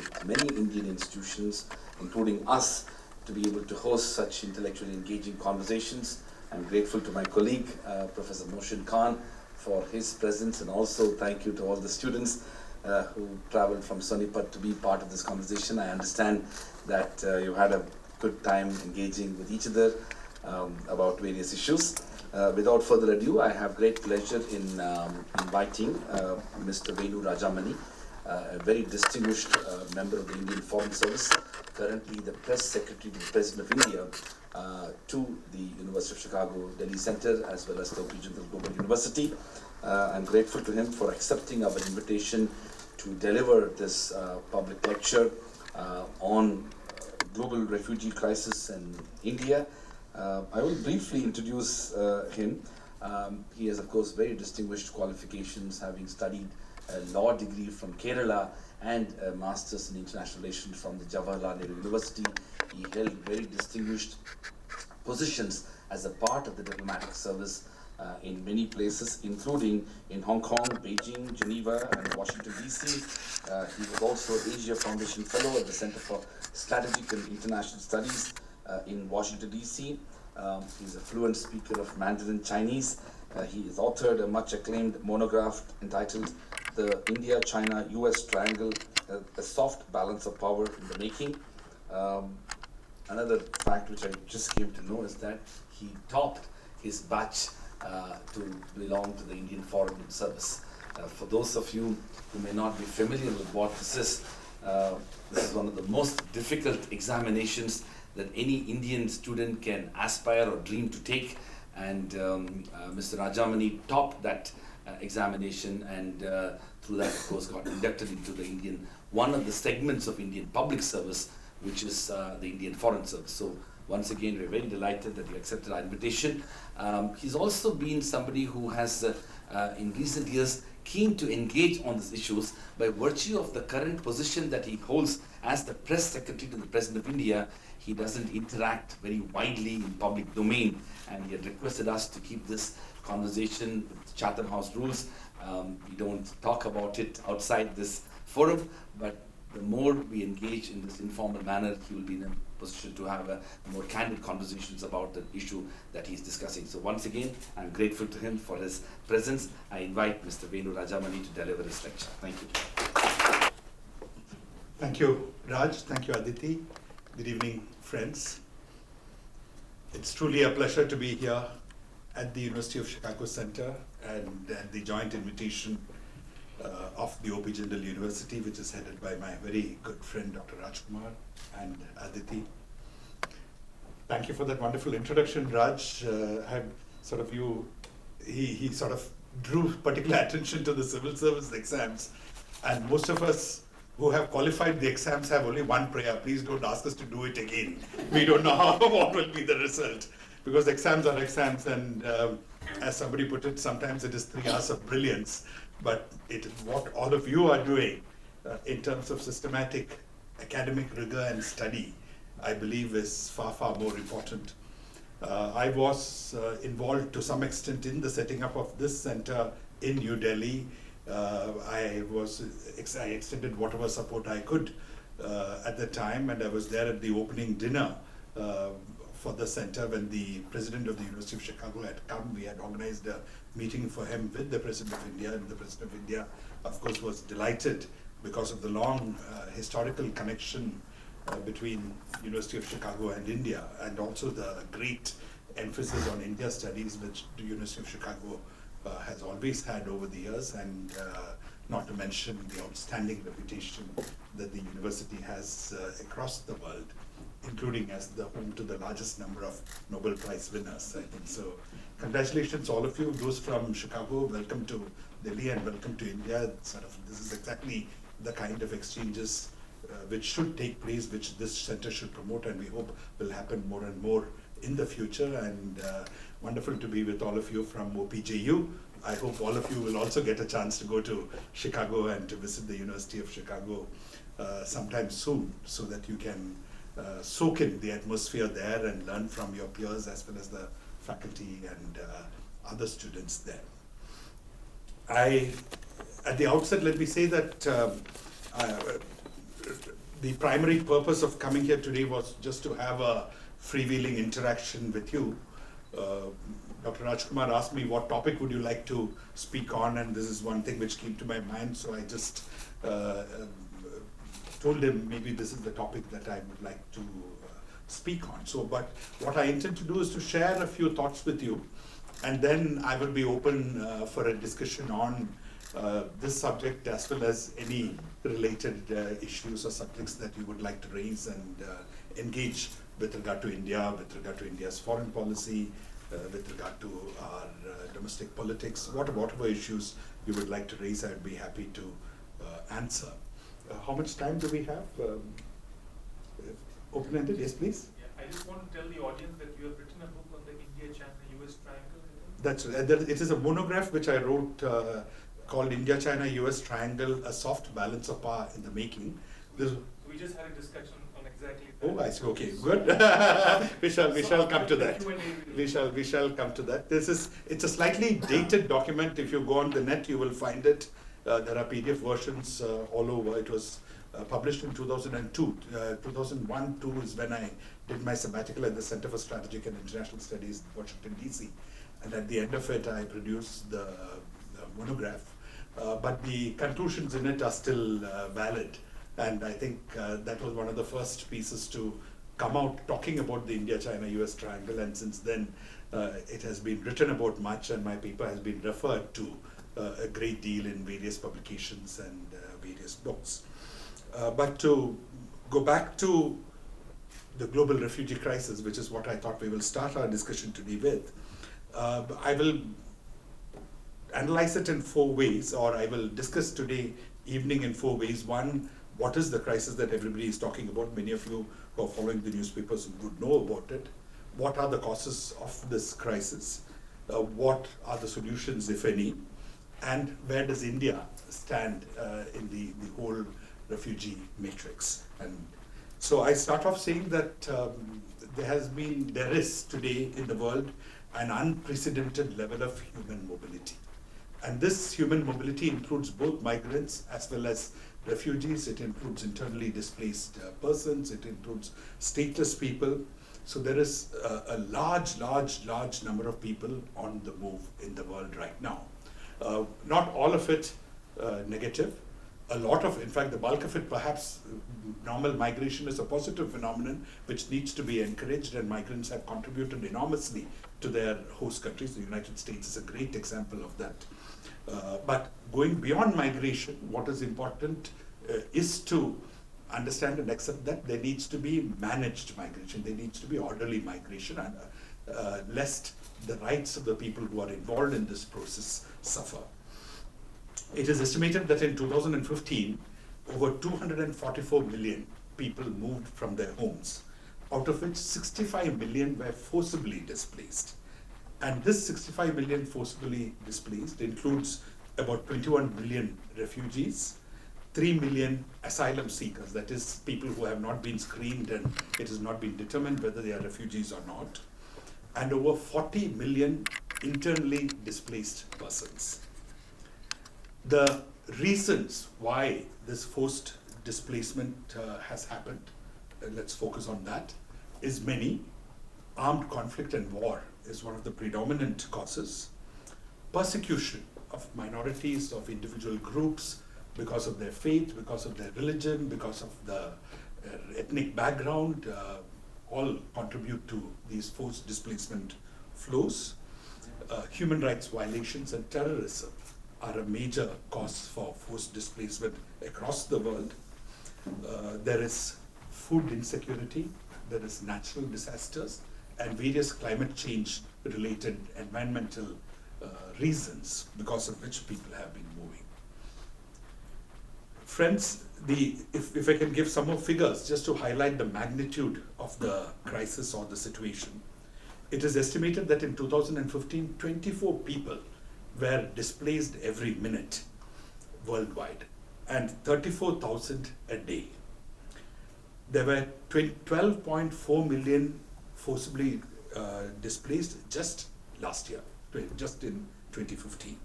with many Indian institutions, including us, to be able to host such intellectually engaging conversations. I'm grateful to my colleague, Professor Mohsin Khan, for his presence, and also thank you to all the students who traveled from Sonipat to be part of this conversation. I understand that you had a good time engaging with each other about various issues. Without further ado, I have great pleasure in inviting Mr. Venu Rajamony, a very distinguished member of the Indian Foreign Service, currently the Press Secretary to the President of India, to the University of Chicago Delhi Center, as well as the Regional Global University. I'm grateful to him for accepting our invitation to deliver this public lecture on global refugee crisis in India. I will briefly introduce him. He has, of course, very distinguished qualifications, having studied a law degree from Kerala and a master's in international relations from the Jawaharlal Nehru University. He held very distinguished positions as a part of the diplomatic service in many places, including in Hong Kong, Beijing, Geneva, and Washington, D.C. He was also Asia Foundation Fellow at the Center for Strategic and International Studies in Washington, D.C. He's a fluent speaker of Mandarin Chinese. He has authored a much acclaimed monograph entitled The India-China-US Triangle, a soft balance of power in the making. Another fact which I just came to know is that he topped his batch to belong to the Indian Foreign Service. For those of you who may not be familiar with what this is one of the most difficult examinations that any Indian student can aspire or dream to take, and Mr. Rajamony topped that examination, and through that, of course, got inducted into the one of the segments of Indian public service, which is the Indian Foreign Service. So once again, we're very delighted that you accepted our invitation. He's also been somebody who has, in recent years, keen to engage on these issues by virtue of the current position that he holds as the Press Secretary to the President of India. He doesn't interact very widely in public domain, and he had requested us to keep this conversation with Chatham House rules. We don't talk about it outside this forum, but the more we engage in this informal manner, he will be in a position to have more candid conversations about the issue that he's discussing. So once again, I'm grateful to him for his presence. I invite Mr. Venu Rajamony to deliver his lecture. Thank you. Thank you, Raj. Thank you, Aditi. Good evening, friends. It's truly a pleasure to be here at the University of Chicago Center and the joint invitation of the OP Jindal University, which is headed by my very good friend, Dr. Rajkumar and Aditi. Thank you for that wonderful introduction, Raj. He sort of drew particular attention to the civil service exams, and most of us who have qualified the exams have only one prayer: please don't ask us to do it again. We don't know what will be the result, because exams are exams, and as somebody put it, sometimes it is 3 hours of brilliance, but it is what all of you are doing in terms of systematic academic rigor and study, I believe is far, far more important. I was involved to some extent in the setting up of this center in New Delhi. I extended whatever support I could at the time, and I was there at the opening dinner for the center when the President of the University of Chicago had come. We had organized a meeting for him with the President of India, and the President of India, of course, was delighted because of the long historical connection between University of Chicago and India, and also the great emphasis on India studies which the University of Chicago has always had over the years, and not to mention the outstanding reputation that the university has across the world, including as the home to the largest number of Nobel Prize winners, I think. So congratulations all of you. Those from Chicago, welcome to Delhi and welcome to India. This is exactly the kind of exchanges which should take place, which this center should promote, and we hope will happen more and more in the future. And wonderful to be with all of you from OPJU. I hope all of you will also get a chance to go to Chicago and to visit the University of Chicago sometime soon, so that you can soak in the atmosphere there and learn from your peers as well as the faculty and other students there. At the outset, let me say that the primary purpose of coming here today was just to have a freewheeling interaction with you. Dr. Rajkumar asked me what topic would you like to speak on, and this is one thing which came to my mind, so I just told him maybe this is the topic that I would like to speak on. So, but what I intend to do is to share a few thoughts with you, and then I will be open for a discussion on this subject as well as any related issues or subjects that you would like to raise and engage with regard to India, with regard to India's foreign policy, with regard to our domestic politics, whatever issues you would like to raise, I'd be happy to answer. How much time do we have? Open-ended, yes, please. Yeah, I just want to tell the audience that you have written a book on the India-China-US triangle. That's it is a monograph which I wrote called India-China-US Triangle: A Soft Balance of Power in the Making. We just had a discussion on exactly that. Oh, I see. Okay, good. we shall come to that. We shall come to that. It's a slightly dated document. If you go on the net, you will find it. There are PDF versions all over. It was published in 2002. 2001-2 is when I did my sabbatical at the Center for Strategic and International Studies in Washington, D.C. And at the end of it, I produced the monograph. But the conclusions in it are still valid. And I think that was one of the first pieces to come out talking about the India-China-US triangle. And since then, it has been written about much, and my paper has been referred to a great deal in various publications and various books. But to go back to the global refugee crisis, which is what I thought we will start our discussion today with, I will analyze it in 4 ways, or I will discuss today evening in 4 ways. One, what is the crisis that everybody is talking about? Many of you who are following the newspapers would know about it. What are the causes of this crisis? What are the solutions, if any? And where does India stand in the whole refugee matrix? And so I start off saying that there is today in the world an unprecedented level of human mobility. And this human mobility includes both migrants as well as refugees. It includes internally displaced persons. It includes stateless people. So there is a large number of people on the move in the world right now. Not all of it negative. A lot of, in fact, the bulk of it, perhaps normal migration is a positive phenomenon which needs to be encouraged, and migrants have contributed enormously to their host countries. The United States is a great example of that. But going beyond migration, what is important is to understand and accept that there needs to be managed migration. There needs to be orderly migration, and lest the rights of the people who are involved in this process suffer. It is estimated that in 2015, over 244 million people moved from their homes, out of which 65 million were forcibly displaced. And this 65 million forcibly displaced includes about 21 million refugees, 3 million asylum seekers, that is, people who have not been screened and it has not been determined whether they are refugees or not, and over 40 million internally displaced persons. The reasons why this forced displacement has happened, let's focus on that, is many. Armed conflict and war is one of the predominant causes. Persecution of minorities, of individual groups, because of their faith, because of their religion, because of the ethnic background, all contribute to these forced displacement flows. Human rights violations and terrorism are a major cause for forced displacement across the world. There is food insecurity, there is natural disasters, and various climate change related environmental reasons because of which people have been moving. Friends, if I can give some more figures just to highlight the magnitude of the crisis or the situation, it is estimated that in 2015, 24 people were displaced every minute worldwide, and 34,000 a day. There were 12.4 million forcibly displaced just last year, just in 2015.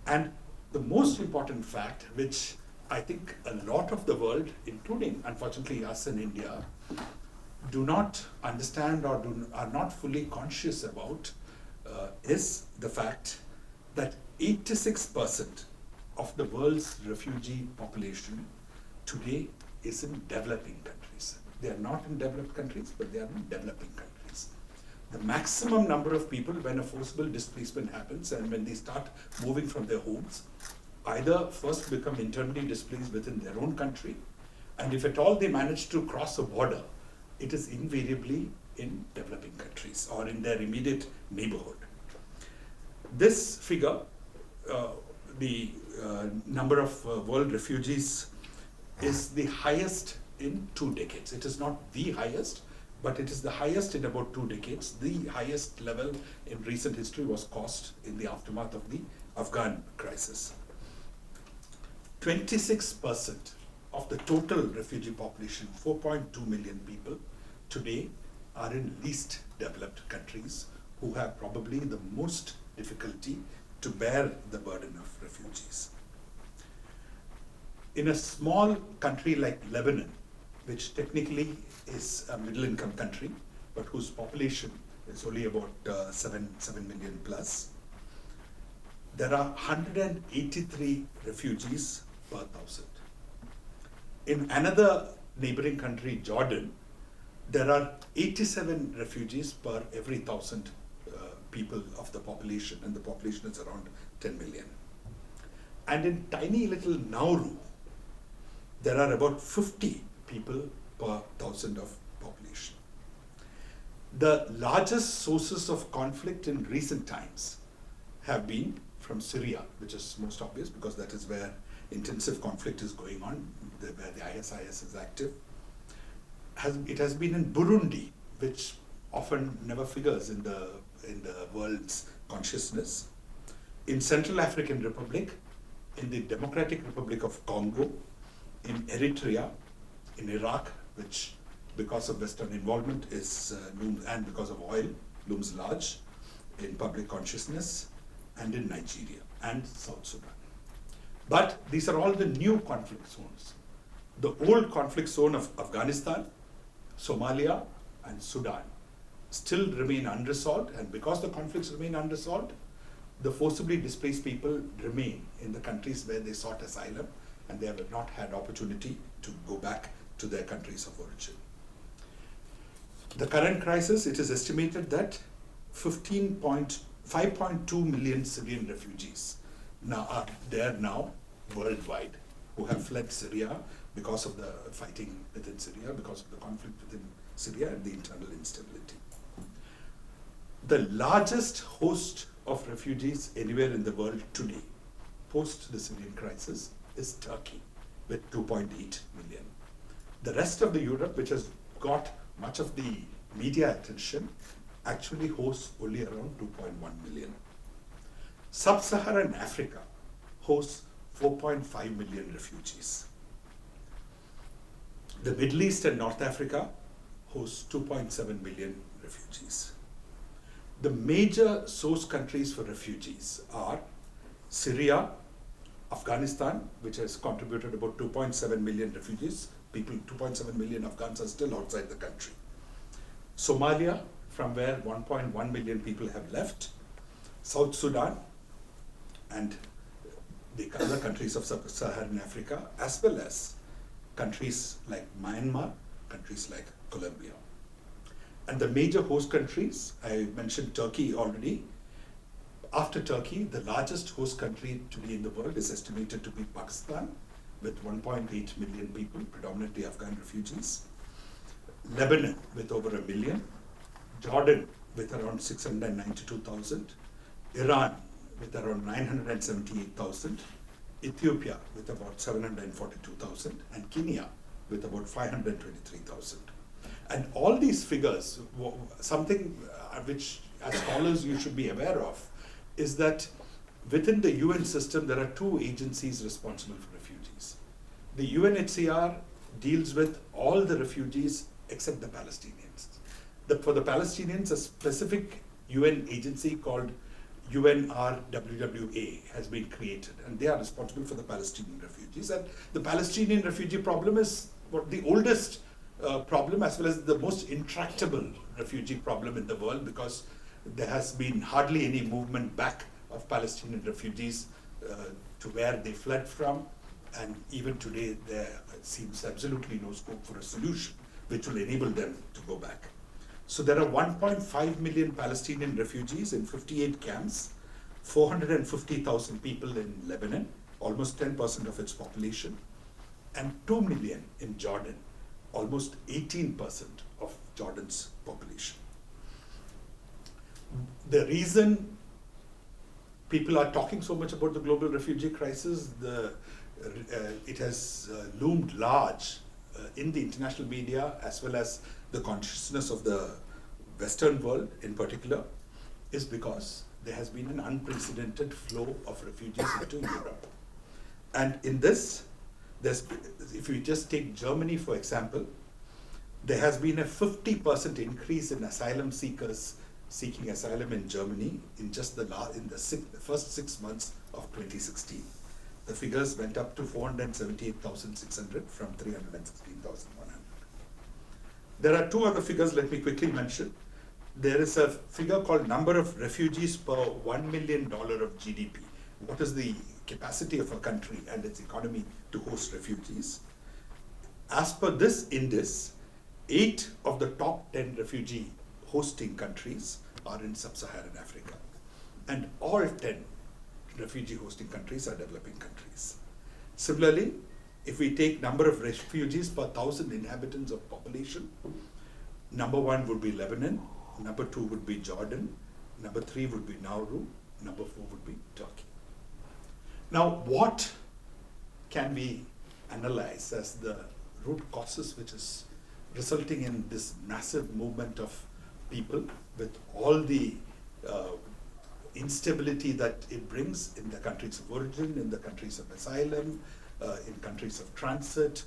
And the most important fact, which I think a lot of the world, including unfortunately us in India, do not understand or are not fully conscious about is the fact that 86% of the world's refugee population today is in developing countries. They are not in developed countries, but they are in developing countries. The maximum number of people when a forcible displacement happens and when they start moving from their homes, either first become internally displaced within their own country, and if at all they manage to cross a border, it is invariably in developing countries or in their immediate neighborhood. This figure, the number of world refugees, is the highest in 2 decades. It is not the highest, but it is the highest in about 2 decades. The highest level in recent history was caused in the aftermath of the Afghan crisis. 26% of the total refugee population, 4.2 million people, today are in least developed countries who have probably the most difficulty to bear the burden of refugees. In a small country like Lebanon, which technically is a middle-income country, but whose population is only about 7 million plus, there are 183 refugees per 1,000. In another neighboring country, Jordan, there are 87 refugees per every 1,000 people of the population, and the population is around 10 million. And in tiny little Nauru, there are about 50 people per 1,000 of population. The largest sources of conflict in recent times have been from Syria, which is most obvious because that is where intensive conflict is going on, where the ISIS is active. It has been in Burundi, which often never figures in the world's consciousness, in Central African Republic, in the Democratic Republic of Congo, in Eritrea, in Iraq, which because of Western involvement is and because of oil looms large in public consciousness, and in Nigeria and South Sudan. But these are all the new conflict zones. The old conflict zone of Afghanistan, Somalia, and Sudan still remain unresolved, and because the conflicts remain unresolved, the forcibly displaced people remain in the countries where they sought asylum, and they have not had opportunity to go back to their countries of origin. The current crisis, it is estimated that 5.2 million Syrian refugees are there now worldwide who have fled Syria because of the fighting within Syria, because of the conflict within Syria and the internal instability. The largest host of refugees anywhere in the world today, post the Syrian crisis, is Turkey with 2.8 million. The rest of the Europe, which has got much of the media attention, actually hosts only around 2.1 million. Sub-Saharan Africa hosts 4.5 million refugees. The Middle East and North Africa hosts 2.7 million refugees. The major source countries for refugees are Syria, Afghanistan, which has contributed about 2.7 million refugees. 2.7 million Afghans are still outside the country. Somalia, from where 1.1 million people have left. South Sudan, and the other countries of Sub-Saharan Africa, as well as countries like Myanmar, countries like Colombia. And the major host countries, I mentioned Turkey already. After Turkey, the largest host country today in the world is estimated to be Pakistan, with 1.8 million people, predominantly Afghan refugees. Lebanon, with over 1 million. Jordan, with around 692,000. Iran, with around 978,000. Ethiopia, with about 742,000. And Kenya, with about 523,000. And all these figures, something which as scholars you should be aware of, is that within the UN system there are 2 agencies responsible for refugees. The UNHCR deals with all the refugees except the Palestinians. For the Palestinians, a specific UN agency called UNRWWA has been created, and they are responsible for the Palestinian refugees. And the Palestinian refugee problem is the oldest problem, as well as the most intractable refugee problem in the world, because there has been hardly any movement back of Palestinian refugees to where they fled from, and even today there seems absolutely no scope for a solution which will enable them to go back. So there are 1.5 million Palestinian refugees in 58 camps, 450,000 people in Lebanon, almost 10% of its population, and 2 million in Jordan, almost 18% of Jordan's population. The reason people are talking so much about the global refugee crisis, it has loomed large in the international media, as well as the consciousness of the Western world in particular, is because there has been an unprecedented flow of refugees into Europe. And in this, if you just take Germany for example, there has been a 50% increase in asylum seekers seeking asylum in Germany in just the first 6 months of 2016. The figures went up to 478,600 from 316,100. There are two other figures let me quickly mention. There is a figure called number of refugees per $1 million of GDP. What is the capacity of a country and its economy to host refugees? As per this index, 8 of the top 10 refugee hosting countries are in sub-Saharan Africa, and all 10 refugee hosting countries are developing countries. Similarly, if we take number of refugees per 1,000 inhabitants of population, number 1 would be Lebanon, number 2 would be Jordan, number 3 would be Nauru, number 4 would be Turkey. Now, what can we analyze as the root causes which is resulting in this massive movement of people with all the instability that it brings in the countries of origin, in the countries of asylum, in countries of transit,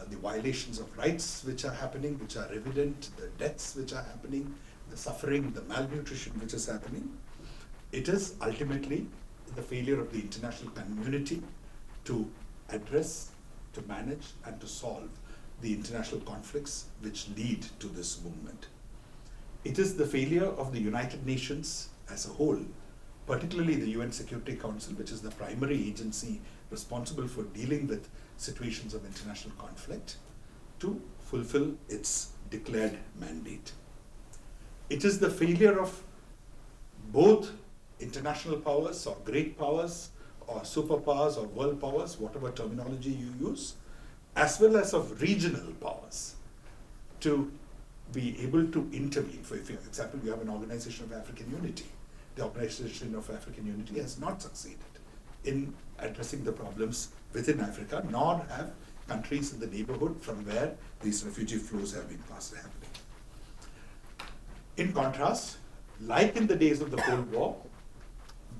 the violations of rights which are happening, which are evident, the deaths which are happening, the suffering, the malnutrition which is happening. It is ultimately the failure of the international community to address, to manage, and to solve the international conflicts which lead to this movement. It is the failure of the United Nations as a whole, particularly the UN Security Council, which is the primary agency responsible for dealing with situations of international conflict, to fulfill its declared mandate. It is the failure of both international powers or great powers or superpowers or world powers, whatever terminology you use, as well as of regional powers to be able to intervene. For example, you have an Organization of African Unity. The Organization of African Unity has not succeeded in addressing the problems within Africa, nor have countries in the neighborhood from where these refugee flows have been happening. In contrast, like in the days of the Cold War,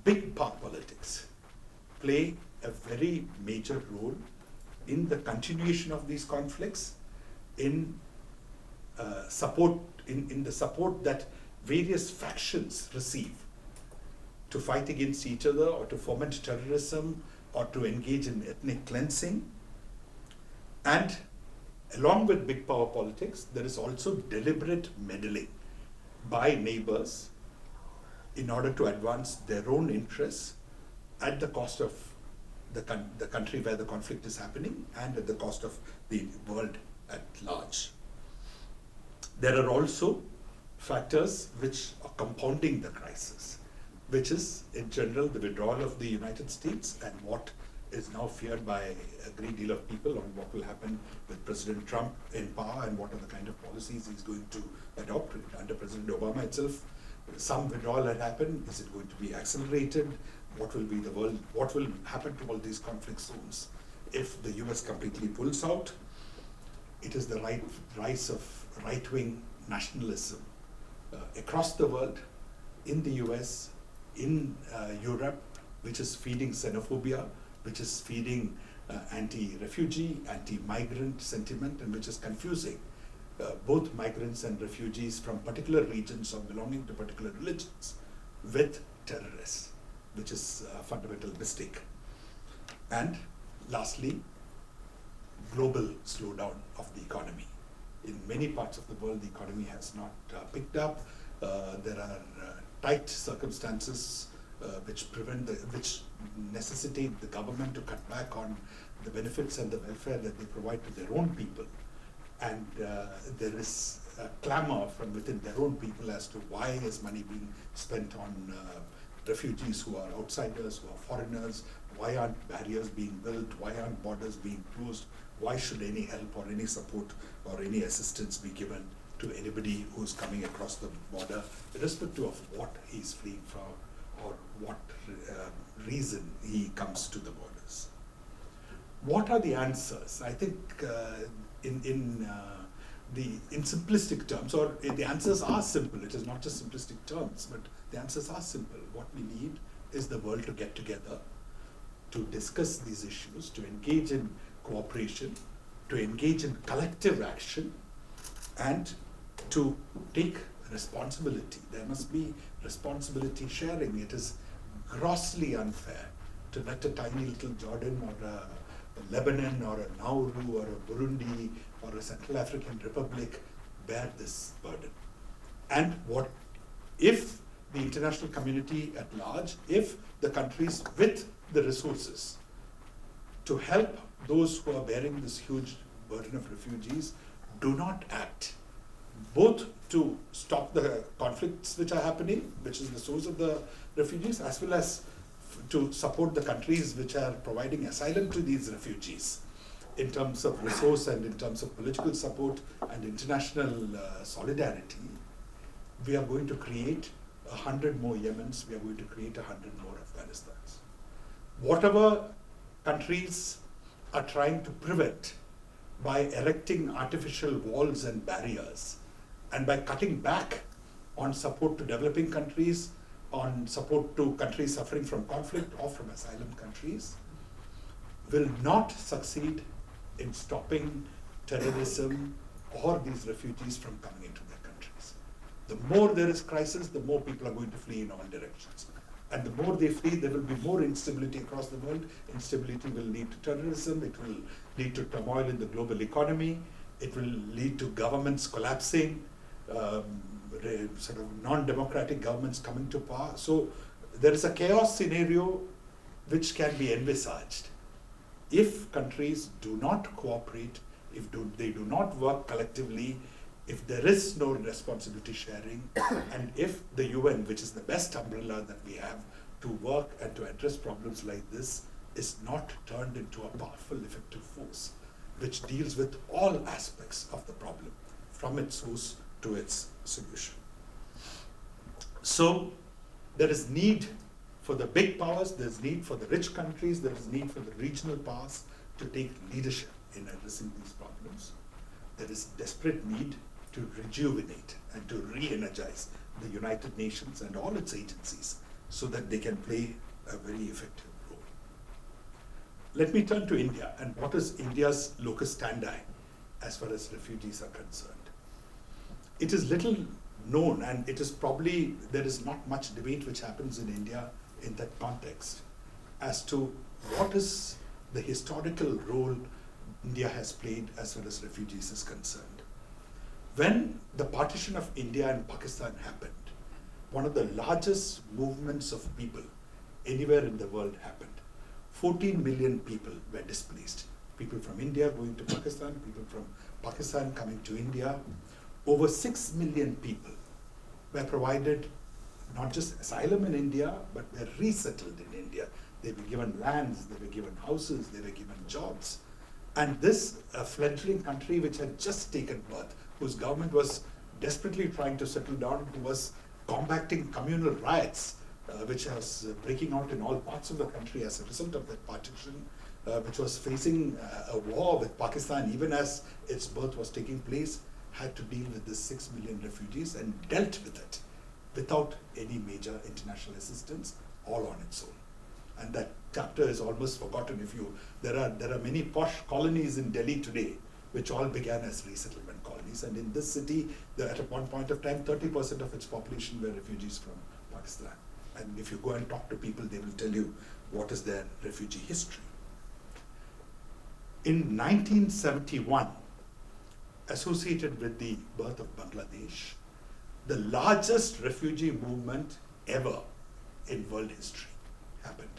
big power politics play a very major role in the continuation of these conflicts, in the support that various factions receive to fight against each other, or to foment terrorism, or to engage in ethnic cleansing. And along with big power politics, there is also deliberate meddling by neighbors in order to advance their own interests at the cost of the country where the conflict is happening, and at the cost of the world at large. There are also factors which are compounding the crisis, which is in general the withdrawal of the United States, and what is now feared by a great deal of people on what will happen with President Trump in power, and what are the kind of policies he's going to adopt. Under President Obama itself, some withdrawal had happened. Is it going to be accelerated? What will be the world? What will happen to all these conflict zones if the US completely pulls out? It is the rise of right-wing nationalism across the world, in the US, in Europe, which is feeding xenophobia, which is feeding anti-refugee, anti-migrant sentiment, and which is confusing both migrants and refugees from particular regions or belonging to particular religions with terrorists, which is a fundamental mistake. And lastly, global slowdown of the economy. In many parts of the world, the economy has not picked up. There are tight circumstances which necessitate the government to cut back on the benefits and the welfare that they provide to their own people. And there is a clamor from within their own people as to why is money being spent on refugees who are outsiders, who are foreigners, why aren't barriers being built, why aren't borders being closed, why should any help or any support or any assistance be given to anybody who's coming across the border, irrespective of what he's fleeing from or what reason he comes to the borders. What are the answers? I think in simplistic terms, or the answers are simple. It is not just simplistic terms, but the answers are simple. What we need is the world to get together, to discuss these issues, to engage in cooperation, to engage in collective action, and to take responsibility. There must be responsibility sharing. It is grossly unfair to let a tiny little Jordan or a Lebanon or a Nauru or a Burundi or a Central African Republic bear this burden. And what if the international community at large, if the countries with the resources to help those who are bearing this huge burden of refugees do not act, both to stop the conflicts which are happening, which is the source of the refugees, as well as to support the countries which are providing asylum to these refugees in terms of resource and in terms of political support and international solidarity, we are going to create 100 more Yemens, we are going to create 100 more Afghanistans. Whatever countries are trying to prevent by erecting artificial walls and barriers and by cutting back on support to developing countries, on support to countries suffering from conflict or from asylum countries, will not succeed in stopping terrorism or these refugees from coming into their countries. The more there is crisis, the more people are going to flee in all directions. And the more they flee, there will be more instability across the world. Instability will lead to terrorism, it will lead to turmoil in the global economy, it will lead to governments collapsing, sort of non-democratic governments coming to power. So there is a chaos scenario which can be envisaged if countries do not cooperate, if they do not work collectively, if there is no responsibility sharing, and if the UN, which is the best umbrella that we have to work and to address problems like this, is not turned into a powerful, effective force which deals with all aspects of the problem, from its source to its solution. So there is need for the big powers, there's need for the rich countries, there is need for the regional powers to take leadership in addressing these problems. There is desperate need to rejuvenate and to re-energize the United Nations and all its agencies so that they can play a very effective role. Let me turn to India, and what is India's locus standi as far as refugees are concerned. It is little known, and it is probably, there is not much debate which happens in India in that context as to what is the historical role India has played as far as refugees is concerned. When the partition of India and Pakistan happened, one of the largest movements of people anywhere in the world happened. 14 million people were displaced. People from India going to Pakistan, people from Pakistan coming to India. Over 6 million people were provided not just asylum in India, but were resettled in India. They were given lands, they were given houses, they were given jobs. And this fledgling country which had just taken birth, whose government was desperately trying to settle down, who was combating communal riots, which was breaking out in all parts of the country as a result of that partition, which was facing a war with Pakistan even as its birth was taking place, had to deal with the 6 million refugees and dealt with it without any major international assistance, all on its own. And that chapter is almost forgotten. There are many posh colonies in Delhi today, which all began as resettlement colonies. And in this city, at one point of time, 30% of its population were refugees from Pakistan. And if you go and talk to people, they will tell you what is their refugee history. In 1971, associated with the birth of Bangladesh, the largest refugee movement ever in world history happened.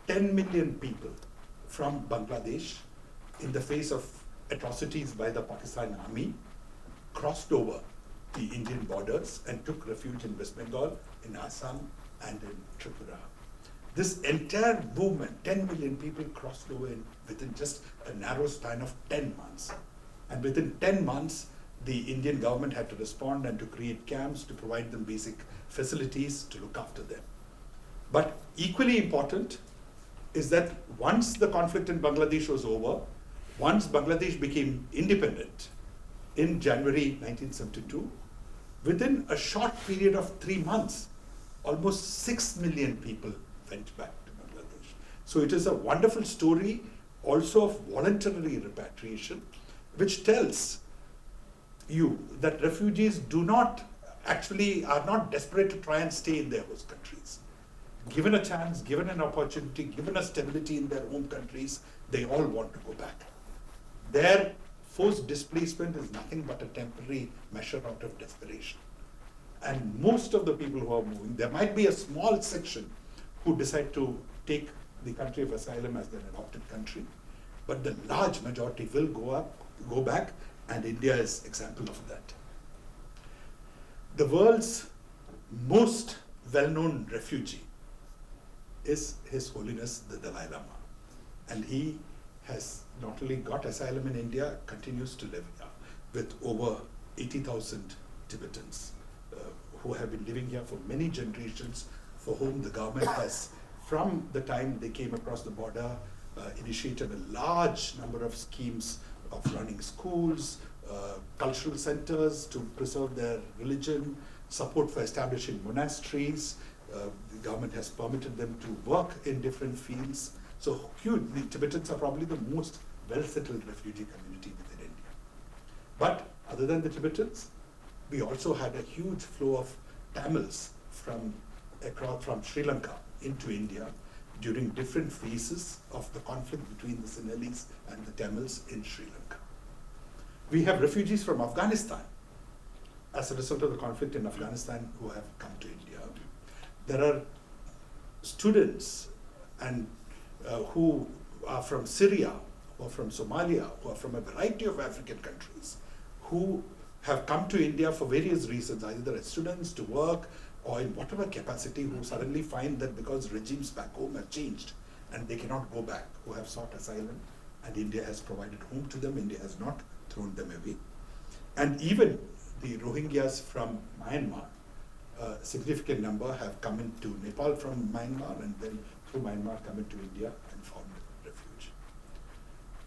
10 million people from Bangladesh, in the face of atrocities by the Pakistan army, crossed over the Indian borders and took refuge in West Bengal, in Assam, and in Tripura. This entire movement, 10 million people crossed over within just a narrow span of 10 months. And within 10 months, the Indian government had to respond and to create camps to provide them basic facilities to look after them. But equally important is that once the conflict in Bangladesh was over, once Bangladesh became independent in January 1972, within a short period of 3 months, almost 6 million people went back to Bangladesh. So it is a wonderful story also of voluntary repatriation, which tells you that refugees are not desperate to try and stay in their host countries. Given a chance, given an opportunity, given a stability in their home countries, they all want to go back. Their forced displacement is nothing but a temporary measure out of desperation. And most of the people who are moving, there might be a small section who decide to take the country of asylum as their adopted country, but the large majority will go back, and India is example of that. The world's most well-known refugee is His Holiness the Dalai Lama. And he has not only got asylum in India, continues to live here with over 80,000 Tibetans who have been living here for many generations, for whom the government has, from the time they came across the border, initiated a large number of schemes of running schools, cultural centers to preserve their religion, support for establishing monasteries. The government has permitted them to work in different fields. So huge. The Tibetans are probably the most well-settled refugee community within India. But other than the Tibetans, we also had a huge flow of Tamils from Sri Lanka into India during different phases of the conflict between the Sinhalese and the Tamils in Sri Lanka. We have refugees from Afghanistan as a result of the conflict in Afghanistan who have come to India. There are students and who are from Syria, or from Somalia, who are from a variety of African countries, who have come to India for various reasons, either as students, to work, or in whatever capacity, who suddenly find that because regimes back home have changed and they cannot go back, who have sought asylum, and India has provided home to them, India has not thrown them away. And even the Rohingyas from Myanmar, a significant number have come into Nepal from Myanmar, and then through Myanmar come into India and found refuge.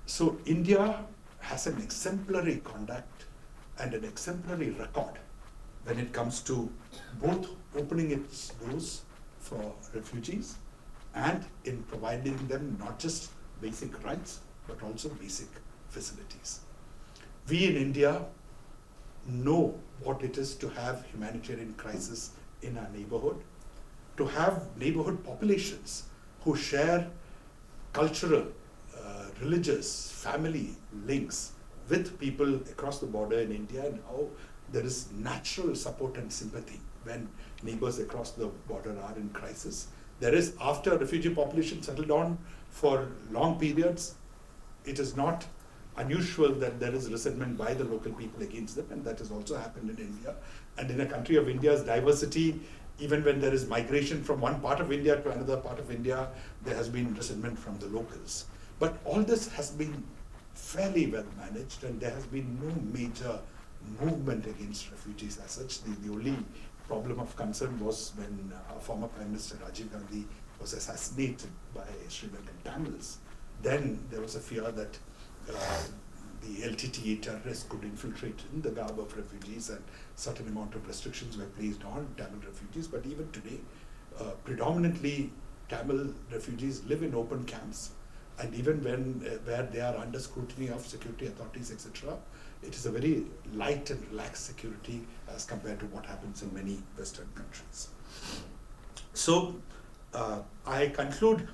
So India has an exemplary conduct and an exemplary record when it comes to both opening its doors for refugees and in providing them not just basic rights, but also basic facilities. We in India know what it is to have humanitarian crisis in our neighborhood, to have neighborhood populations who share cultural, religious, family links with people across the border in India, and how there is natural support and sympathy when neighbors across the border are in crisis. There is, after refugee population settled down for long periods, it is not unusual that there is resentment by the local people against them, and that has also happened in India. And in a country of India's diversity, even when there is migration from one part of India to another part of India, there has been resentment from the locals. But all this has been fairly well managed, and there has been no major movement against refugees as such. The only problem of concern was when our former Prime Minister Rajiv Gandhi was assassinated by Sri Lankan Tamils. Then there was a fear that the LTTE terrorists could infiltrate in the garb of refugees, and certain amount of restrictions were placed on Tamil refugees. But even today, predominantly Tamil refugees live in open camps, and even where they are under scrutiny of security authorities, etc., it is a very light and relaxed security as compared to what happens in many Western countries. So I conclude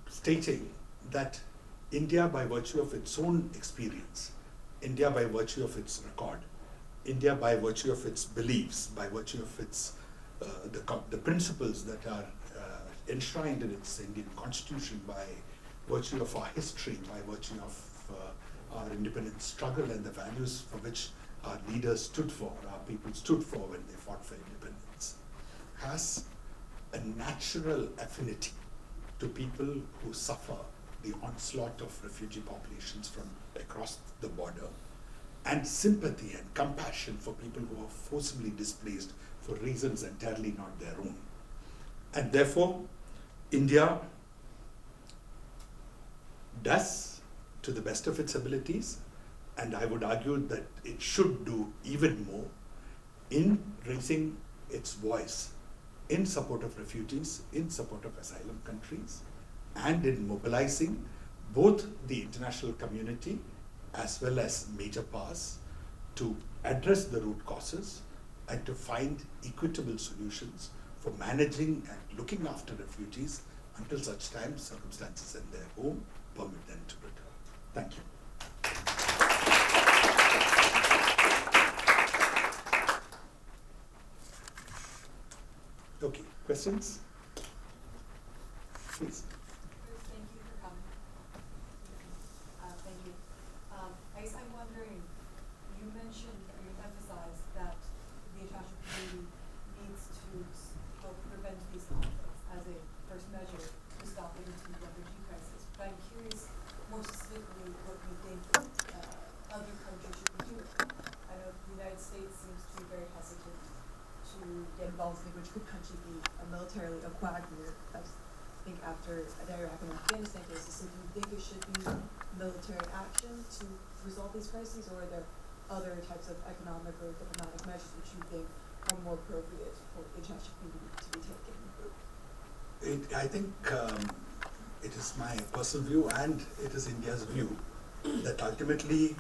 stating that India, by virtue of its own experience, India by virtue of its record, India by virtue of its beliefs, by virtue of its the principles that are enshrined in its Indian constitution, by virtue of our history, by virtue of our independence struggle and the values for which our leaders stood for, our people stood for when they fought for independence, has a natural affinity to people who suffer the onslaught of refugee populations from across the border, and sympathy and compassion for people who are forcibly displaced for reasons entirely not their own. And therefore, India does, to the best of its abilities, and I would argue that it should do even more in raising its voice in support of refugees, in support of asylum countries, and in mobilizing both the international community as well as major powers to address the root causes and to find equitable solutions for managing and looking after refugees until such time circumstances in their home permit them to return. Thank you. Okay, questions? Please. Thank you for coming. Thank you. I guess I'm wondering, you mentioned, or you emphasized that the international community needs to help prevent these conflicts as a first measure to stop the refugee crisis. But I'm curious, more specifically, what you think other countries should be doing. I know the United States seems to be very hesitant to get involved in which could potentially be a militarily a quagmire. I think after the Iraq and Afghanistan cases, so do you think it should be military action to resolve these crises, or are there other types of economic or diplomatic measures which you think are more appropriate for the international community to be taken? I think it is my personal view, and it is India's view, that ultimately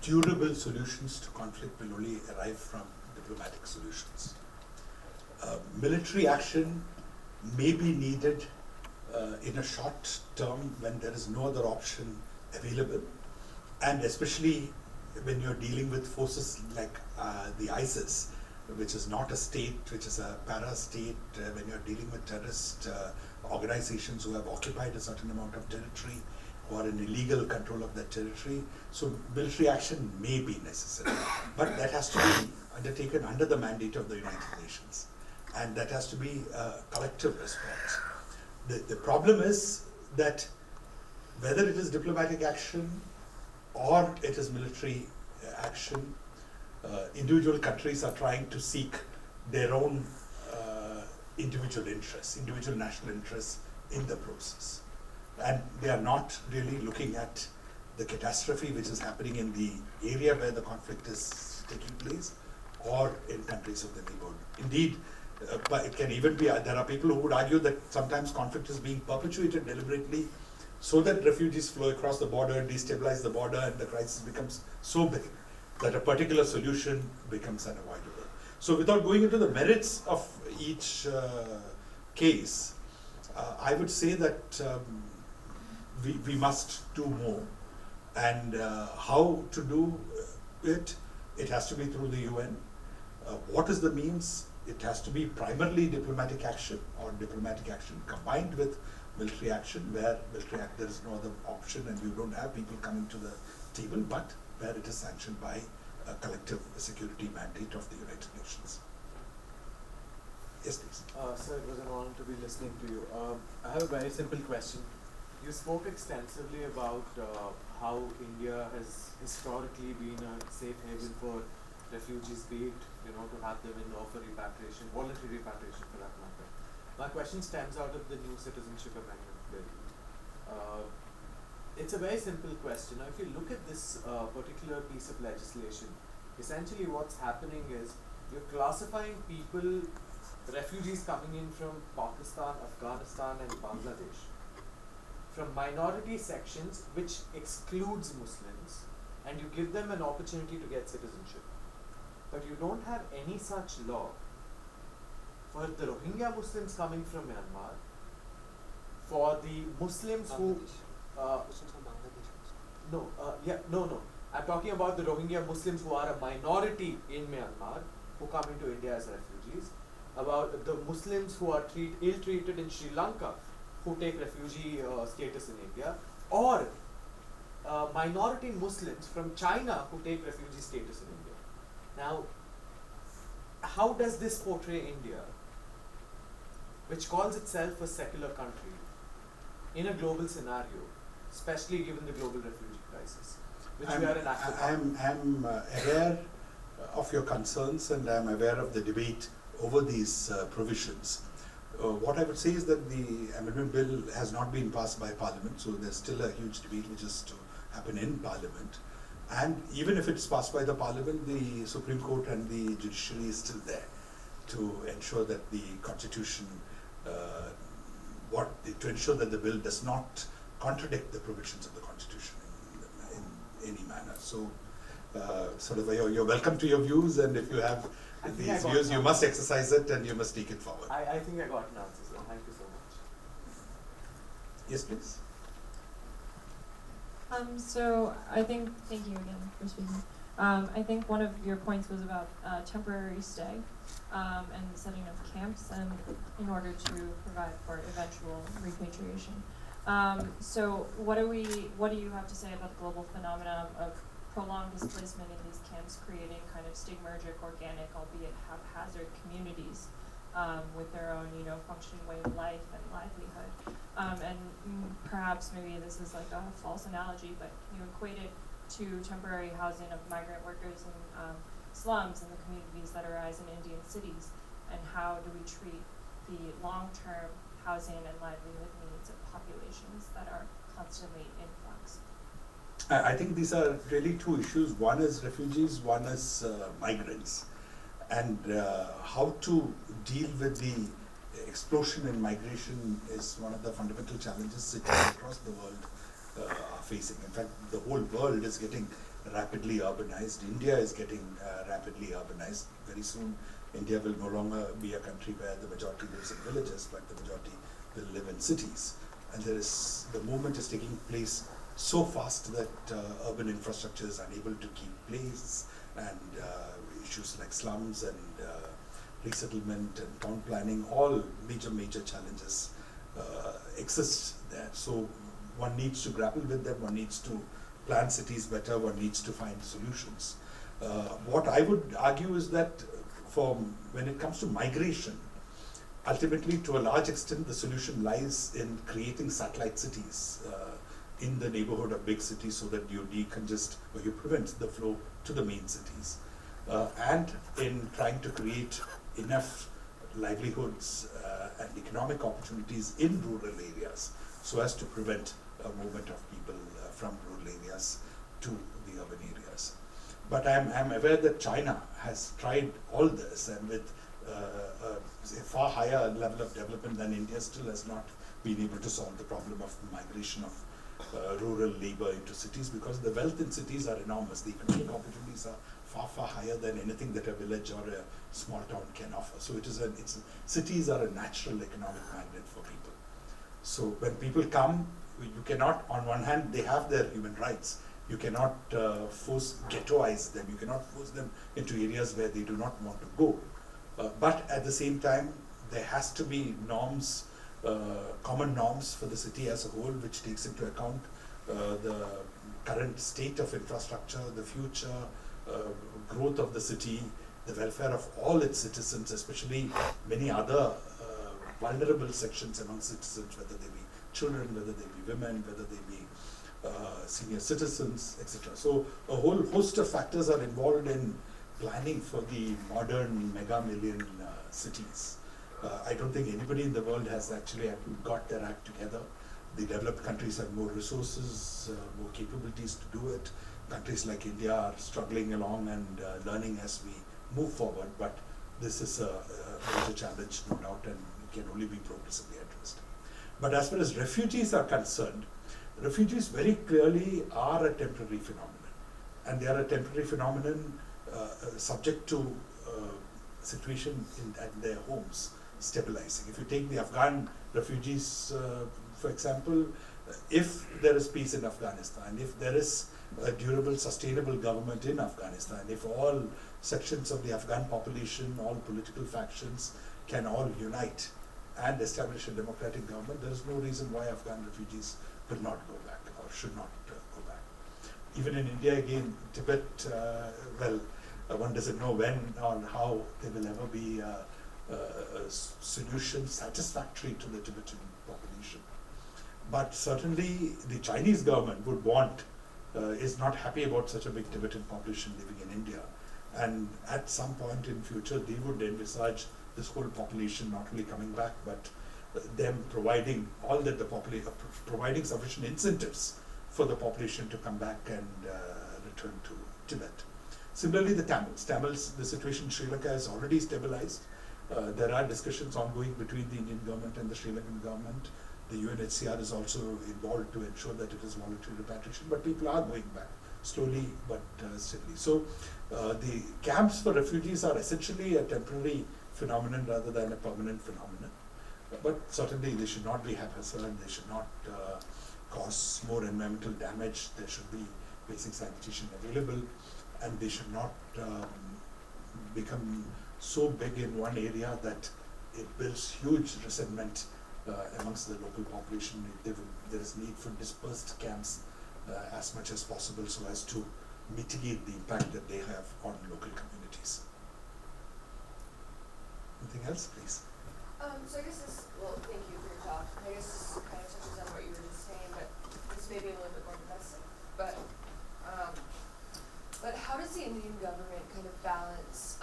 durable solutions to conflict will only arrive from diplomatic solutions. Military action may be needed in a short term when there is no other option available, and especially when you're dealing with forces like the ISIS, which is not a state, which is a para-state, when you're dealing with terrorist organizations who have occupied a certain amount of territory, who are in illegal control of that territory. So military action may be necessary, but that has to be undertaken under the mandate of the United Nations, and that has to be a collective response. The problem is that whether it is diplomatic action or it is military action, individual countries are trying to seek their own individual interests, individual national interests in the process. And they are not really looking at the catastrophe which is happening in the area where the conflict is taking place, or in countries of the neighborhood. Indeed, but it can even be, there are people who would argue that sometimes conflict is being perpetuated deliberately so that refugees flow across the border, destabilize the border, and the crisis becomes so big that a particular solution becomes unavoidable. So without going into the merits of each case, I would say that we must do more. And how to do it? It has to be through the UN. What is the means? It has to be primarily diplomatic action, or diplomatic action combined with military action, where there is no other option and you don't have people coming to the table, but where it is sanctioned by a collective security mandate of the United Nations. Yes, please. Sir, it was an honor to be listening to you. I have a very simple question. You spoke extensively about how India has historically been a safe haven for refugees, be it, to have them in law for repatriation, voluntary repatriation for that matter. My question stems out of the new citizenship amendment bill. It's a very simple question. Now, if you look at this particular piece of legislation, essentially what's happening is you're classifying people, refugees coming in from Pakistan, Afghanistan and Bangladesh, from minority sections which excludes Muslims, and you give them an opportunity to get citizenship. But you don't have any such law for the Rohingya Muslims coming from Myanmar, for the Muslims who no, I'm talking about the Rohingya Muslims who are a minority in Myanmar who come into India as refugees, about the Muslims who are ill-treated in Sri Lanka who take refugee status in India, or minority Muslims from China who take refugee status in India. Now, how does this portray India, which calls itself a secular country, in a global scenario, especially given the global refugee crisis, which we are in Africa? I'm aware of your concerns, and I'm aware of the debate over these provisions. What I would say is that the amendment bill has not been passed by Parliament, so there's still a huge debate which is to happen in Parliament. And even if it's passed by the Parliament, the Supreme Court and the judiciary is still there to ensure that the Constitution, to ensure that the bill does not contradict the provisions of the Constitution in any manner. So, you're welcome to your views, and if you have these views, you must exercise it and you must take it forward. I think I got an answer, sir. Thank you so much. Yes, please. Thank you again for speaking. I think one of your points was about temporary stay and setting up camps, and in order to provide for eventual repatriation. So what do you have to say about the global phenomenon of prolonged displacement in these camps, creating kind of stigmergic, organic, albeit haphazard communities with their own, functioning way of life and livelihood? Perhaps maybe this is like a false analogy, but can you equate it to temporary housing of migrant workers in slums in the communities that arise in Indian cities? And how do we treat the long-term housing and livelihood needs of populations that are constantly in flux? I think these are really two issues. One is refugees, one is migrants. And how to deal with the explosion in migration is one of the fundamental challenges cities across the world are facing. In fact, the whole world is getting rapidly urbanized. India is getting rapidly urbanized. Very soon, India will no longer be a country where the majority lives in villages, but the majority will live in cities. And the movement is taking place so fast that urban infrastructure is unable to keep pace, and issues like slums and resettlement and town planning, all major challenges exist there. So one needs to grapple with them, one needs to plan cities better, one needs to find solutions. What I would argue is that when it comes to migration, ultimately to a large extent the solution lies in creating satellite cities in the neighborhood of big cities, so that you decongest or you prevent the flow to the main cities, and in trying to create enough livelihoods and economic opportunities in rural areas so as to prevent a movement of people from rural areas to the urban areas. But I'm aware that China has tried all this, and with a far higher level of development than India, still has not been able to solve the problem of migration of rural labor into cities, because the wealth in cities are enormous. The economic opportunities are far higher than anything that a village or a small town can offer. So cities are a natural economic magnet for people. So when people come, you cannot, on one hand, they have their human rights. You cannot ghettoize them. You cannot force them into areas where they do not want to go. But at the same time, there has to be norms, common norms for the city as a whole, which takes into account the current state of infrastructure, the future growth of the city, the welfare of all its citizens, especially many other vulnerable sections among citizens, whether they be children, whether they be women, whether they be senior citizens, etc. So a whole host of factors are involved in planning for the modern mega-million cities. I don't think anybody in the world has actually got their act together. The developed countries have more resources, more capabilities to do it. Countries like India are struggling along and learning as we move forward, but this is a major challenge, no doubt, and it can only be progressively addressed. But as far as refugees are concerned, refugees very clearly are a temporary phenomenon, and they are a temporary phenomenon subject to situation at their homes. stabilizing. If you take the Afghan refugees, for example, if there is peace in Afghanistan, if there is a durable, sustainable government in Afghanistan, if all sections of the Afghan population, all political factions can all unite and establish a democratic government, there is no reason why Afghan refugees will not go back or should not go back. Even in India, again, Tibet, one doesn't know when or how there will ever be a solution satisfactory to the Tibetan population. But certainly the Chinese government would want, is not happy about such a big Tibetan population living in India. And at some point in future, they would envisage this whole population not only coming back, but them providing all that the population, providing sufficient incentives for the population to come back and return to Tibet. Similarly, the Tamils, the situation in Sri Lanka has already stabilized. There are discussions ongoing between the Indian government and the Sri Lankan government. The UNHCR is also involved to ensure that it is voluntary repatriation, but people are going back slowly but steadily. So the camps for refugees are essentially a temporary phenomenon rather than a permanent phenomenon. But certainly they should not be haphazard, they should not cause more environmental damage, there should be basic sanitation available, and they should not become so big in one area that it builds huge resentment amongst the local population. There is need for dispersed camps as much as possible so as to mitigate the impact that they have on local communities. Anything else, please? So I guess this, well, thank you for your talk. I guess this kind of touches on what you were just saying, but this may be a little bit more domestic. But how does the Indian government kind of balance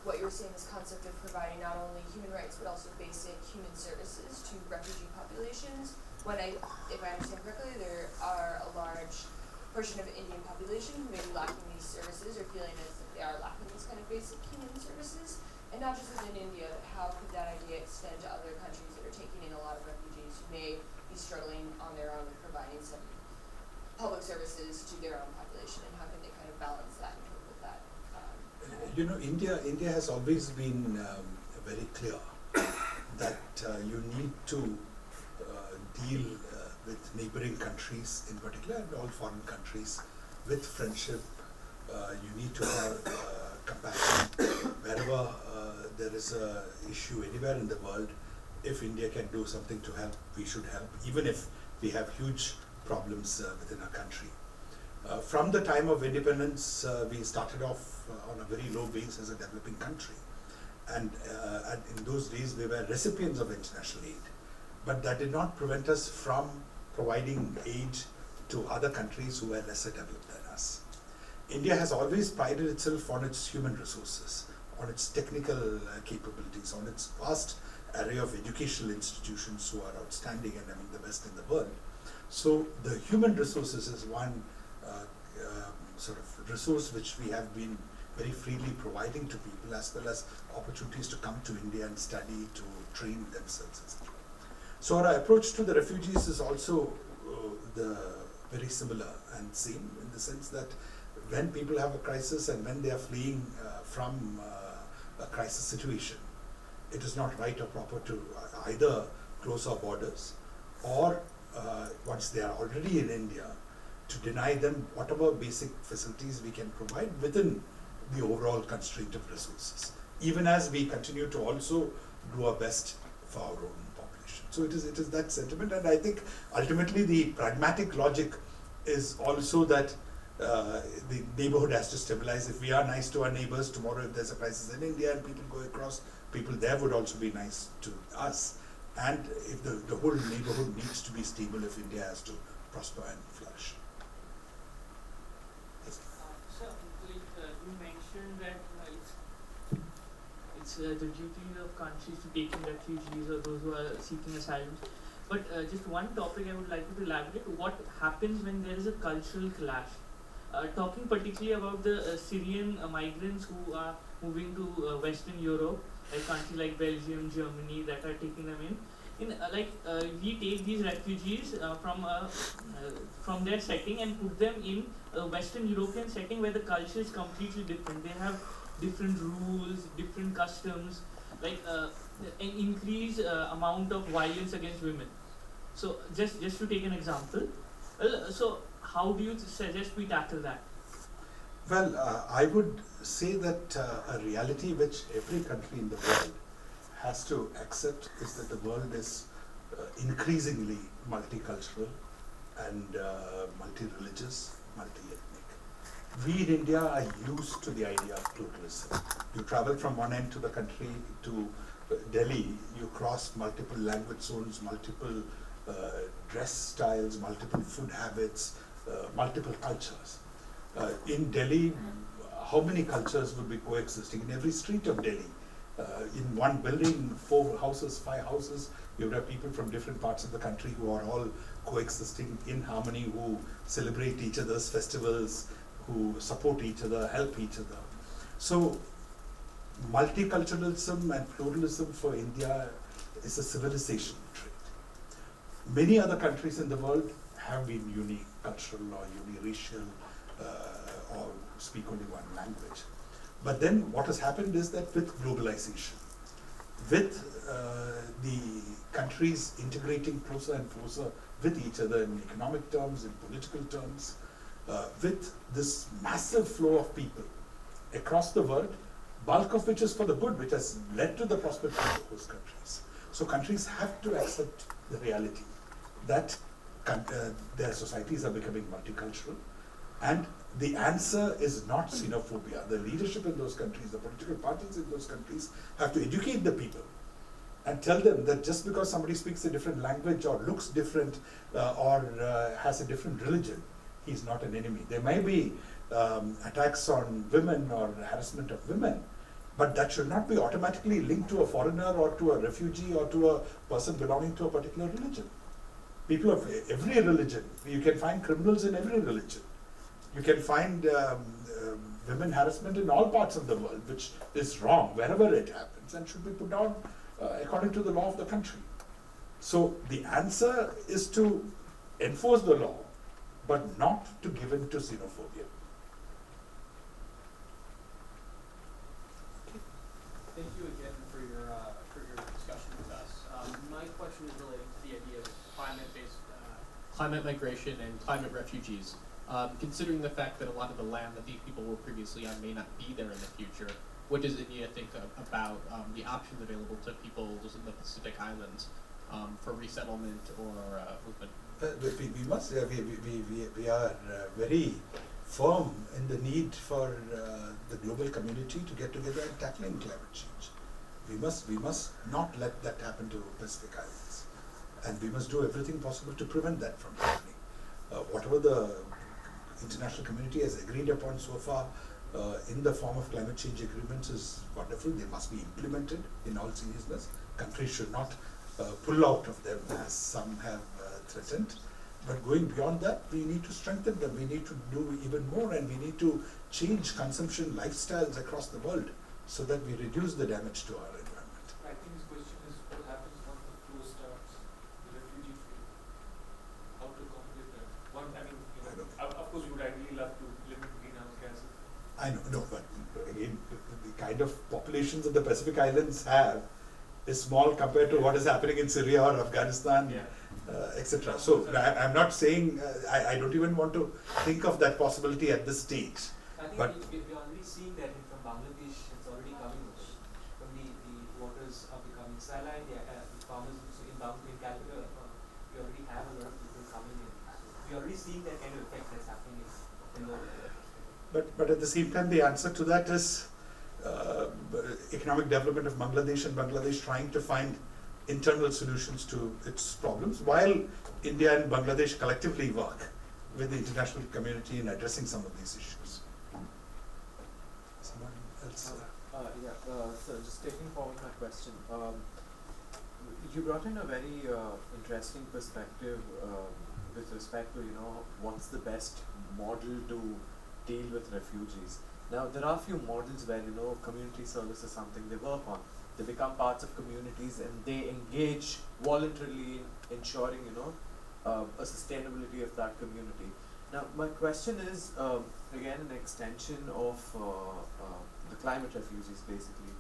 what you were saying, this concept of providing not only human rights but also basic human services to refugee populations? When if I understand correctly, there are a large portion of the Indian population who may be lacking these services or feeling as if they are lacking these kind of basic human services. And not just within India, but how could that idea extend to other countries that are taking in a lot of refugees who may be struggling on their own with providing some public services to their own population, and how can they kind of balance that and cope with that? You know, India has always been very clear that you need to deal with neighboring countries in particular, and all foreign countries, with friendship. You need to have compassion. Wherever there is a issue anywhere in the world, if India can do something to help, we should help, even if we have huge problems within our country. From the time of independence, we started off on a very low base as a developing country. And in those days, we were recipients of international aid. But that did not prevent us from providing aid to other countries who were lesser developed than us. India has always prided itself on its human resources, on its technical capabilities, on its vast array of educational institutions who are outstanding and among the best in the world. So the human resources is one sort of resource which we have been very freely providing to people, as well as opportunities to come to India and study, to train themselves, etc. So our approach to the refugees is also very similar and same, in the sense that when people have a crisis and when they are fleeing from a crisis situation, it is not right or proper to either close our borders or once they are already in India, to deny them whatever basic facilities we can provide within the overall constraint of resources, even as we continue to also do our best for our own population. So it is that sentiment, and I think ultimately the pragmatic logic is also that the neighborhood has to stabilize. If we are nice to our neighbors, tomorrow if there's a crisis in India and people go across, people there would also be nice to us. And if the whole neighborhood needs to be stable if India has to prosper and flourish. Yes. So, you mentioned that it's the duty of countries to take in refugees or those who are seeking asylum. But just one topic I would like you to elaborate: what happens when there is a cultural clash? Talking particularly about the Syrian migrants who are moving to Western Europe, like countries like Belgium, Germany, that are taking them in. We take these refugees from their setting and put them in a Western European setting where the culture is completely different. They have different rules, different customs. like an increased amount of violence against women. So just to take an example, so how do you suggest we tackle that? Well, I would say that a reality which every country in the world has to accept is that the world is increasingly multicultural and multi-religious, multi-ethnic. We in India are used to the idea of pluralism. You travel from one end to the country to Delhi, you cross multiple language zones, multiple dress styles, multiple food habits, multiple cultures. In Delhi, how many cultures would be coexisting? In every street of Delhi, in one building, 4 houses, 5 houses, you would have people from different parts of the country who are all coexisting in harmony, who celebrate each other's festivals, who support each other, help each other. So, multiculturalism and pluralism for India is a civilization trait. Many other countries in the world have been unicultural or uniracial or speak only one language. But then what has happened is that with globalization, with the countries integrating closer and closer with each other in economic terms, in political terms, with this massive flow of people across the world, bulk of which is for the good, which has led to the prosperity of those countries. So countries have to accept the reality that their societies are becoming multicultural, and the answer is not xenophobia. The leadership in those countries, the political parties in those countries have to educate the people and tell them that just because somebody speaks a different language or looks different or has a different religion, he's not an enemy. There may be attacks on women or harassment of women, but that should not be automatically linked to a foreigner or to a refugee or to a person belonging to a particular religion. People of every religion, you can find criminals in every religion. You can find women harassment in all parts of the world, which is wrong wherever it happens and should be put down according to the law of the country. So the answer is to enforce the law, but not to give in to xenophobia. Thank you again for your discussion with us. My question is related to the idea of climate migration and climate refugees. Considering the fact that a lot of the land that these people were previously on may not be there in the future, what does India think about the options available to people in the Pacific Islands for resettlement or movement? We are very firm in the need for the global community to get together and tackling climate change. We must not let that happen to Pacific Islands, and we must do everything possible to prevent that from happening. Whatever the international community has agreed upon so far in the form of climate change agreements is wonderful. They must be implemented in all seriousness. Countries should not pull out of them as some have threatened. But going beyond that, we need to strengthen them. We need to do even more, and we need to change consumption lifestyles across the world so that we reduce the damage to our environment. I think his question is what happens once the flow starts, the refugee flow. How to accommodate that? Of course, you would ideally love to limit greenhouse gases. I know, but again, the kind of populations that the Pacific Islands have is small compared to what is happening in Syria or Afghanistan, etc. So I'm not saying, I don't even want to think of that possibility at this stage. I think But we're already seeing that from Bangladesh, it's already coming. When the waters are becoming saline, the farmers in Calcutta, we already have a lot of people coming in. So we're already seeing that kind of effect that's happening in the world. But at the same time, the answer to that is economic development of Bangladesh, and Bangladesh trying to find internal solutions to its problems, while India and Bangladesh collectively work with the international community in addressing some of these issues. Someone else? So just taking forward my question, you brought in a very interesting perspective with respect to what's the best model to deal with refugees. Now there are a few models where community service is something they work on. They become parts of communities and they engage voluntarily in ensuring a sustainability of that community. Now my question is again an extension of the climate refugees basically.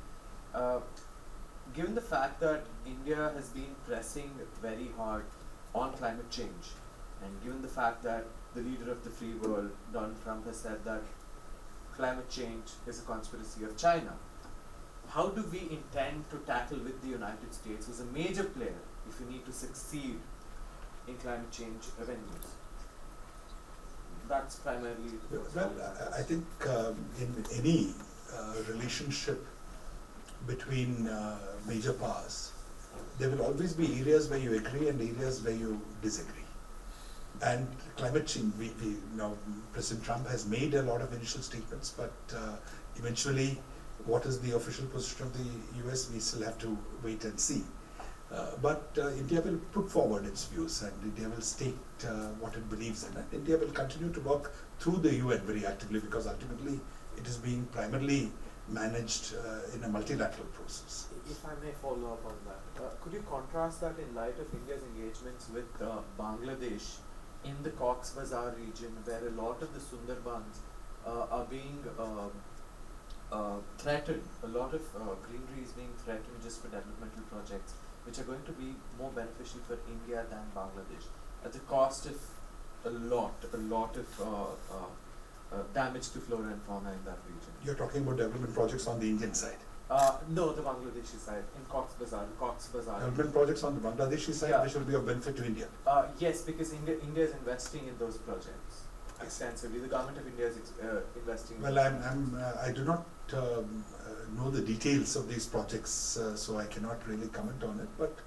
given the fact that India has been pressing very hard on climate change, and given the fact that the leader of the free world, Donald Trump, has said that climate change is a conspiracy of China, how do we intend to tackle with the United States, who's a major player, if we need to succeed in climate change avenues? That's primarily. Well, I think in any relationship between major powers, there will always be areas where you agree and areas where you disagree. And climate change, we now President Trump has made a lot of initial statements, but eventually, what is the official position of the US? We still have to wait and see. But India will put forward its views, and India will state what it believes in. And India will continue to work through the UN very actively, because ultimately it is being primarily managed in a multilateral process. If I may follow up on that, could you contrast that in light of India's engagements with Bangladesh in the Cox's Bazar region, where a lot of the Sundarbans are being threatened, a lot of greenery is being threatened just for developmental projects, which are going to be more beneficial for India than Bangladesh, at the cost of a lot of damage to flora and fauna in that region. You're talking about development projects on the Indian side. No, the Bangladeshi side, in Cox's Bazar. Development projects on the Bangladeshi side, Yeah. which will be of benefit to India. Yes, because India is investing in those projects extensively. The government of India is investing. Well, I do not know the details of these projects, so I cannot really comment on it. But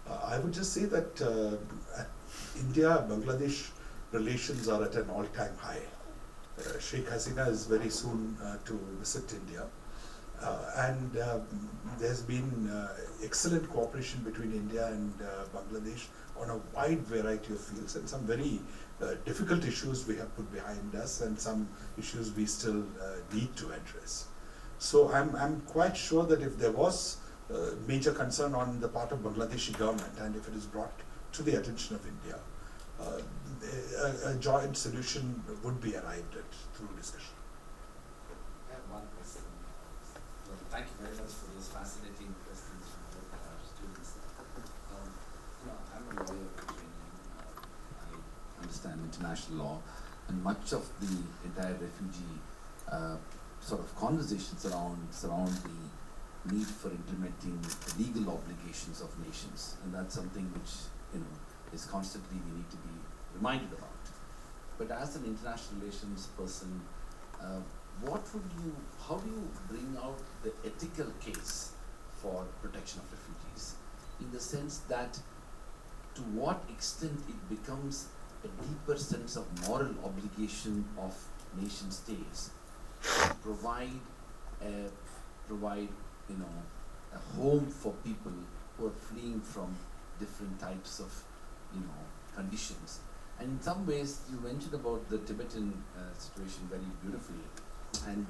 I would just say that India-Bangladesh relations are at an all-time high. Sheikh Hasina is very soon to visit India. And there's been excellent cooperation between India and Bangladesh on a wide variety of fields, and some very difficult issues we have put behind us, and some issues we still need to address. So I'm quite sure that if there was major concern on the part of Bangladeshi government, and if it is brought to the attention of India, a joint solution would be arrived at through discussion. I have one question. Well, thank you very much for those fascinating questions from both our students. I'm a lawyer by training. I understand international law, and much of the entire refugee sort of conversations surround the need for implementing the legal obligations of nations, and that's something which is constantly we need to be reminded about. But as an international relations person, how do you bring out the ethical case for protection of refugees, in the sense that to what extent it becomes a deeper sense of moral obligation of nation states to provide a home for people who are fleeing from different types of conditions. And in some ways, you mentioned about the Tibetan situation very beautifully. And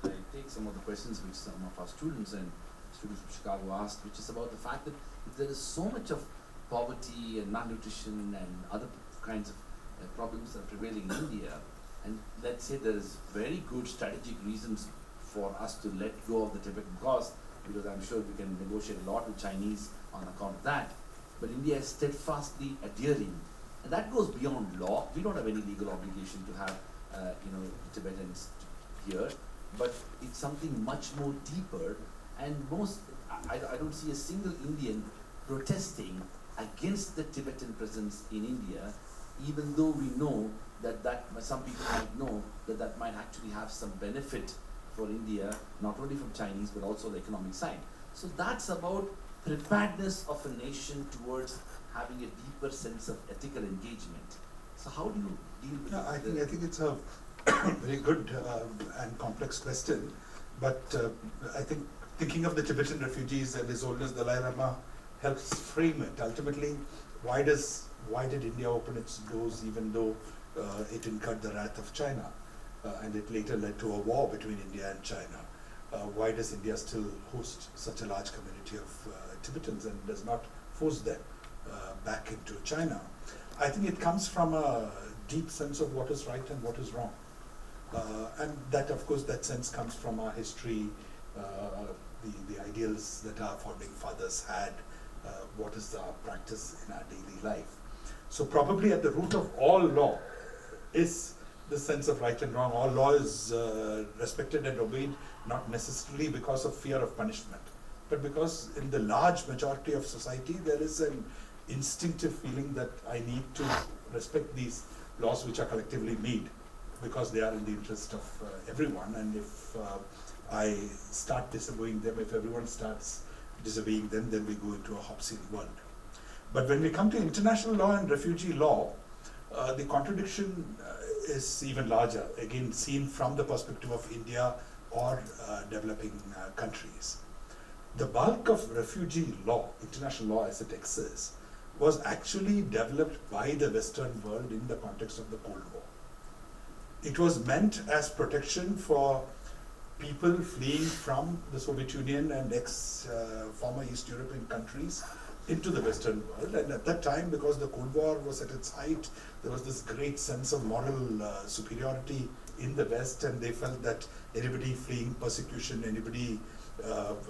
I take some of the questions which some of our students and students from Chicago asked, which is about the fact that if there is so much of poverty and malnutrition and other kinds of problems that are prevailing in India, and let's say there is very good strategic reasons for us to let go of the Tibetan cause, because I'm sure we can negotiate a lot with Chinese on account of that, but India is steadfastly adhering, and that goes beyond law. We don't have any legal obligation to have Tibetans here, but it's something much more deeper, and I don't see a single Indian protesting against the Tibetan presence in India, even though we know that some people might know that might actually have some benefit for India, not only from Chinese but also the economic side. So that's about preparedness of a nation towards having a deeper sense of ethical engagement. So how do you deal with I think it's a very good and complex question, but I think thinking of the Tibetan refugees and His Holiness Dalai Lama helps frame it. Ultimately, why did India open its doors even though it incurred the wrath of China, and it later led to a war between India and China? Why does India still host such a large community of Tibetans and does not force them back into China? I think it comes from a deep sense of what is right and what is wrong. And that, of course, that sense comes from our history, the ideals that our founding fathers had, what is our practice in our daily life. So probably at the root of all law is the sense of right and wrong. All law is respected and obeyed not necessarily because of fear of punishment, but because in the large majority of society there is an instinctive feeling that I need to respect these laws which are collectively made because they are in the interest of everyone, and if I start disobeying them, if everyone starts disobeying them, then we go into a Hobbesian world. But when we come to international law and refugee law, the contradiction is even larger, again seen from the perspective of India or developing countries. The bulk of refugee law, international law as it exists, was actually developed by the Western world in the context of the Cold War. It was meant as protection for people fleeing from the Soviet Union and former East European countries into the Western world. And at that time, because the Cold War was at its height, there was this great sense of moral superiority in the West, and they felt that anybody fleeing persecution, anybody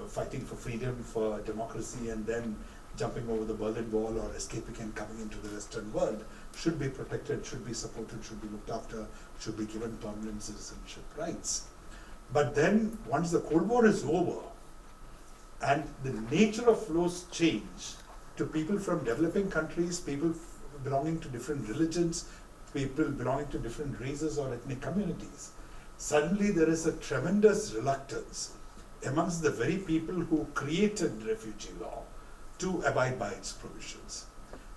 fighting for freedom, for democracy, and then jumping over the Berlin Wall or escaping and coming into the Western world should be protected, should be supported, should be looked after, should be given permanent citizenship rights. But then, once the Cold War is over, and the nature of flows change to people from developing countries, people belonging to different religions, people belonging to different races or ethnic communities, suddenly there is a tremendous reluctance amongst the very people who created refugee law to abide by its provisions.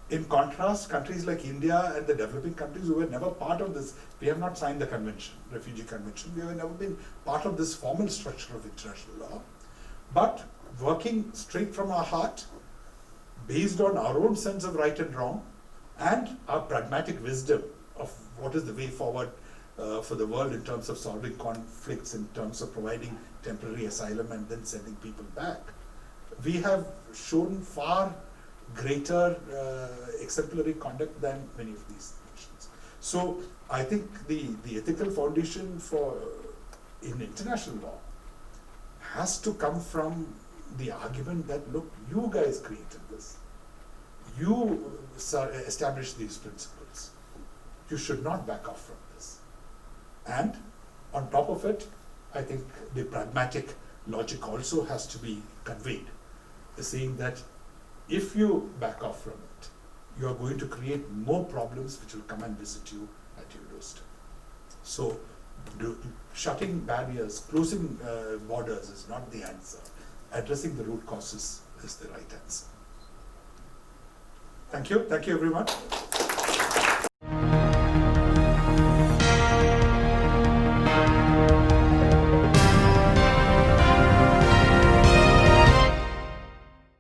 In contrast, countries like India and the developing countries who were never part of this, we have not signed the convention, refugee convention, we have never been part of this formal structure of international law, but working straight from our heart, based on our own sense of right and wrong, and our pragmatic wisdom of what is the way forward for the world in terms of solving conflicts, in terms of providing temporary asylum and then sending people back. We have shown far greater exemplary conduct than many of these nations. So I think the ethical foundation in international law has to come from the argument that, look, you guys created this. You established these principles. You should not back off from this. And on top of it, I think the pragmatic logic also has to be conveyed, saying that if you back off from it, you are going to create more problems which will come and visit you at your doorstep. So shutting barriers, closing borders is not the answer. Addressing the root causes is the right answer. Thank you everyone.